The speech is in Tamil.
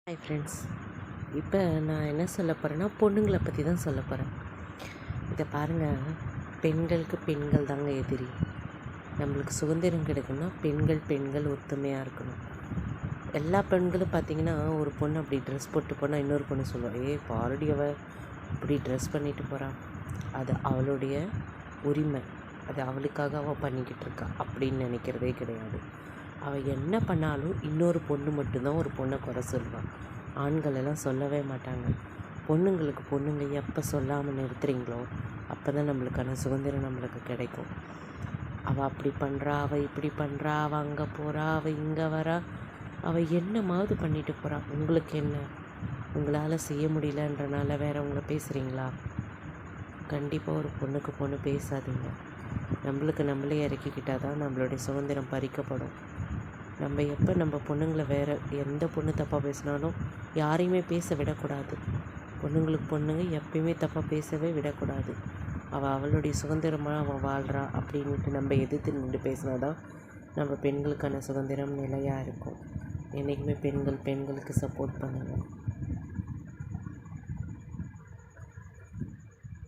Hi friends. இப்போ நான் என்ன சொல்ல போகிறேன்னா, பொண்ணுங்களை பற்றி தான் சொல்ல போகிறேன். இதை பாருங்கள், பெண்களுக்கு பெண்கள் தாங்க எதிரி. நம்மளுக்கு சுதந்திரம் கிடைக்குன்னா பெண்கள் ஒத்துமையாக இருக்கணும். எல்லா பெண்களும் பார்த்திங்கன்னா, ஒரு பொண்ணு அப்படி ட்ரெஸ் போட்டு போனால் இன்னொரு பொண்ணு சொல்லுவாள், பாரடி அவ இப்படி ட்ரெஸ் பண்ணிட்டு போகிறான், அது அவளுடைய உரிமை, அது அவளுக்காக அவள் பண்ணிக்கிட்டு இருக்கா அப்படின்னு நினைக்கிறதே கிடையாது. அவள் என்ன பண்ணாலும் இன்னொரு பொண்ணு மட்டும்தான் ஒரு பொண்ணை குறை சொல்லுவாள். ஆண்கள் எல்லாம் சொல்லவே மாட்டாங்க. பொண்ணுங்க எப்போ சொல்லாமல் நிறுத்துறீங்களோ அப்போ தான் நம்மளுக்கான சுதந்திரம் நம்மளுக்கு கிடைக்கும். அவள் அப்படி பண்ணுறா, அவள் இப்படி பண்ணுறா, அவள் அங்கே போகிறா, அவள் இங்கே வரா, அவள் என்னமாவது பண்ணிட்டு போகிறா. உங்களுக்கு என்ன? உங்களால் செய்ய முடியலன்றனால வேறவங்கள பேசுகிறீங்களா? கண்டிப்பாக ஒரு பொண்ணுக்கு பொண்ணு பேசாதீங்க. நம்மளுக்கு நம்மளே இறக்கிக்கிட்டால் தான் நம்மளுடைய சுதந்திரம் பறிக்கப்படும். நம்ம எப்போ நம்ம பொண்ணுங்களை வேறு எந்த பொண்ணு தப்பாக பேசினாலும் யாரையுமே பேச விடக்கூடாது. பொண்ணுங்க எப்பயுமே தப்பாக பேசவே விடக்கூடாது. அவளுடைய சுதந்திரமாக அவள் வாழ்கிறா அப்படின்ட்டு நம்ம எதிர்த்து நின்று பேசினா தான் நம்ம பெண்களுக்கான சுதந்திரம் நிலையாக இருக்கும். என்றைக்குமே பெண்களுக்கு சப்போர்ட் பண்ணுங்கள்.